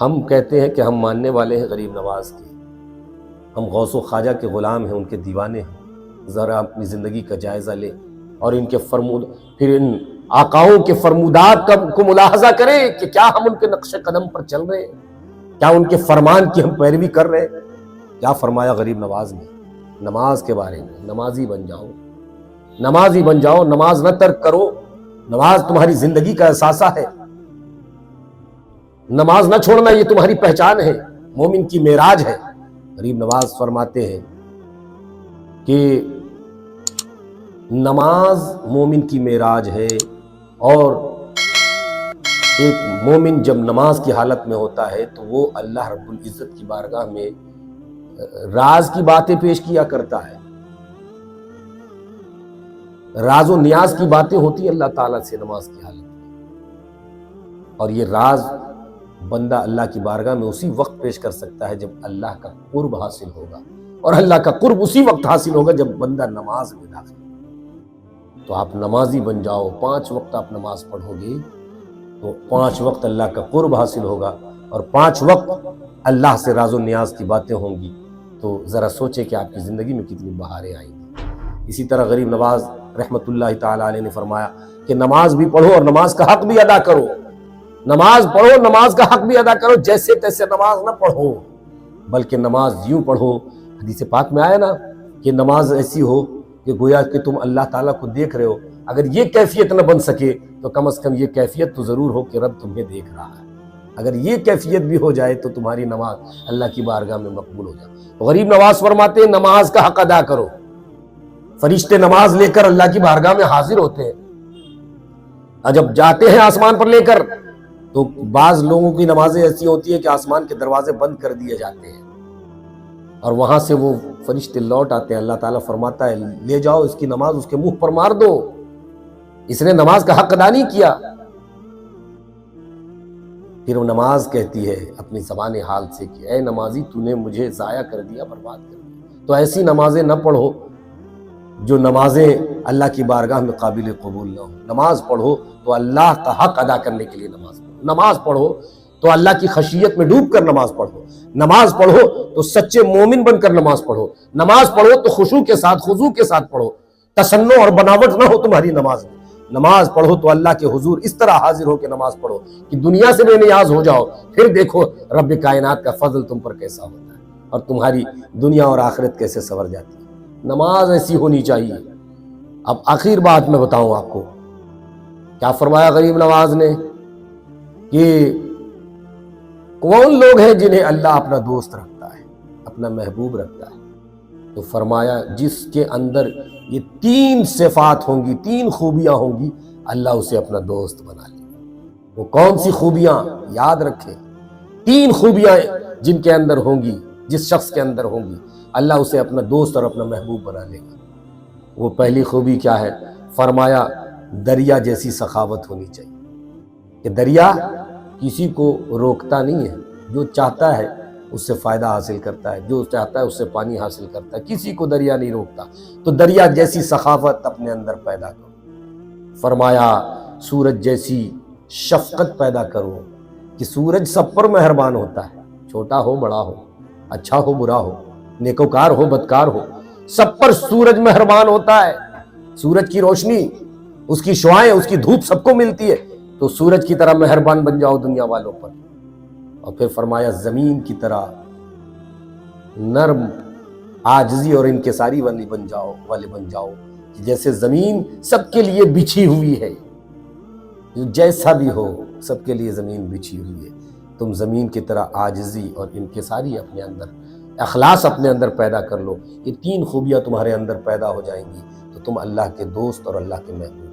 ہم کہتے ہیں کہ ہم ماننے والے ہیں غریب نواز کے، ہم غوث و خواجہ کے غلام ہیں، ان کے دیوانے ہیں۔ ذرا اپنی زندگی کا جائزہ لیں اور ان کے پھر ان آقاؤں کے فرمودات کو ملاحظہ کریں کہ کیا ہم ان کے نقش قدم پر چل رہے ہیں، کیا ان کے فرمان کی ہم پیروی کر رہے ہیں۔ کیا فرمایا غریب نواز نے نماز کے بارے میں؟ نمازی بن جاؤ، نمازی بن جاؤ، نماز نہ ترک کرو، نماز تمہاری زندگی کا اثاثہ ہے، نماز نہ چھوڑنا یہ تمہاری پہچان ہے، مومن کی معراج ہے۔ غریب نواز فرماتے ہیں کہ نماز مومن کی معراج ہے، اور ایک مومن جب نماز کی حالت میں ہوتا ہے تو وہ اللہ رب العزت کی بارگاہ میں راز کی باتیں پیش کیا کرتا ہے، راز و نیاز کی باتیں ہوتی ہیں اللہ تعالیٰ سے نماز کی حالت میں، اور یہ راز بندہ اللہ کی بارگاہ میں اسی وقت پیش کر سکتا ہے جب اللہ کا قرب حاصل ہوگا، اور اللہ کا قرب اسی وقت حاصل ہوگا جب بندہ نماز میں داخل ہوگا۔ تو آپ نمازی بن جاؤ، 5 وقت آپ نماز پڑھو گے تو 5 وقت اللہ کا قرب حاصل ہوگا، اور 5 وقت اللہ سے راز و نیاز کی باتیں ہوں گی۔ تو ذرا سوچیں کہ آپ کی زندگی میں کتنی بہاریں آئیں گی۔ اسی طرح غریب نواز رحمت اللہ تعالیٰ علیہ نے فرمایا کہ نماز بھی پڑھو اور نماز کا حق بھی ادا کرو، نماز پڑھو، نماز کا حق بھی ادا کرو، جیسے تیسے نماز نہ پڑھو، بلکہ نماز یوں پڑھو، حدیث پاک میں آیا نا کہ نماز ایسی ہو کہ گویا کہ تم اللہ تعالیٰ کو دیکھ رہے ہو۔ اگر یہ کیفیت نہ بن سکے تو کم از کم یہ کیفیت تو ضرور ہو کہ رب تمہیں دیکھ رہا ہے۔ اگر یہ کیفیت بھی ہو جائے تو تمہاری نماز اللہ کی بارگاہ میں مقبول ہو جائے۔ غریب نواز فرماتے ہیں نماز کا حق ادا کرو۔ فرشتے نماز لے کر اللہ کی بارگاہ میں حاضر ہوتے ہیں، اور جب جاتے ہیں آسمان پر لے کر تو بعض لوگوں کی نمازیں ایسی ہوتی ہیں کہ آسمان کے دروازے بند کر دیے جاتے ہیں، اور وہاں سے وہ فرشتے لوٹ آتے ہیں۔ اللہ تعالیٰ فرماتا ہے لے جاؤ اس کی نماز، اس کے منہ پر مار دو، اس نے نماز کا حق ادا نہیں کیا۔ پھر وہ نماز کہتی ہے اپنی زبان حال سے کہ اے نمازی تو نے مجھے ضائع کر دیا، برباد کر دیا۔ تو ایسی نمازیں نہ پڑھو جو نمازیں اللہ کی بارگاہ میں قابل قبول نہ ہو۔ نماز پڑھو تو اللہ کا حق ادا کرنے کے لیے نماز پڑھو، نماز پڑھو تو اللہ کی خشیت میں ڈوب کر نماز پڑھو، نماز پڑھو تو سچے مومن بن کر نماز پڑھو، نماز پڑھو تو خشوع کے ساتھ، خضوع کے ساتھ پڑھو، تصنع اور بناوٹ نہ ہو تمہاری نماز میں۔ نماز پڑھو تو اللہ کے حضور اس طرح حاضر ہو کے نماز پڑھو کہ دنیا سے بے نیاز ہو جاؤ، پھر دیکھو رب کائنات کا فضل تم پر کیسا ہوتا ہے اور تمہاری دنیا اور آخرت کیسے سنور جاتی ہے۔ نماز ایسی ہونی چاہیے۔ اب آخر بات میں بتاؤں آپ کو کیا فرمایا غریب نواز نے کہ کون لوگ ہیں جنہیں اللہ اپنا دوست رکھتا ہے، اپنا محبوب رکھتا ہے؟ تو فرمایا جس کے اندر یہ 3 صفات ہوں گی، 3 خوبیاں ہوں گی، اللہ اسے اپنا دوست بنا لے گا۔ وہ کون سی خوبیاں؟ یاد رکھیں، 3 خوبیاں جن کے اندر ہوں گی، جس شخص کے اندر ہوں گی، اللہ اسے اپنا دوست اور اپنا محبوب بنا لے گا۔ وہ پہلی خوبی کیا ہے؟ فرمایا دریا جیسی سخاوت ہونی چاہیے، کہ دریا کسی کو روکتا نہیں ہے، جو چاہتا ہے اس سے فائدہ حاصل کرتا ہے، جو چاہتا ہے اس سے پانی حاصل کرتا ہے، کسی کو دریا نہیں روکتا۔ تو دریا جیسی سخاوت اپنے اندر پیدا کرو۔ فرمایا سورج جیسی شفقت پیدا کرو، کہ سورج سب پر مہربان ہوتا ہے، چھوٹا ہو بڑا ہو، اچھا ہو برا ہو، نیکوکار ہو بدکار ہو، سب پر سورج مہربان ہوتا ہے۔ سورج کی روشنی، اس کی شعاعیں، اس کی دھوپ سب کو ملتی ہے، تو سورج کی طرح مہربان بن جاؤ دنیا والوں پر۔ اور پھر فرمایا زمین کی طرح نرم، عاجزی اور انکساری والے بن جاؤ، کہ جیسے زمین سب کے لیے بچھی ہوئی ہے، جیسا بھی ہو سب کے لیے زمین بچھی ہوئی ہے، تم زمین کی طرح عاجزی اور انکساری اپنے اندر، اخلاص اپنے اندر پیدا کر لو۔ یہ 3 خوبیاں تمہارے اندر پیدا ہو جائیں گی تو تم اللہ کے دوست اور اللہ کے محبوب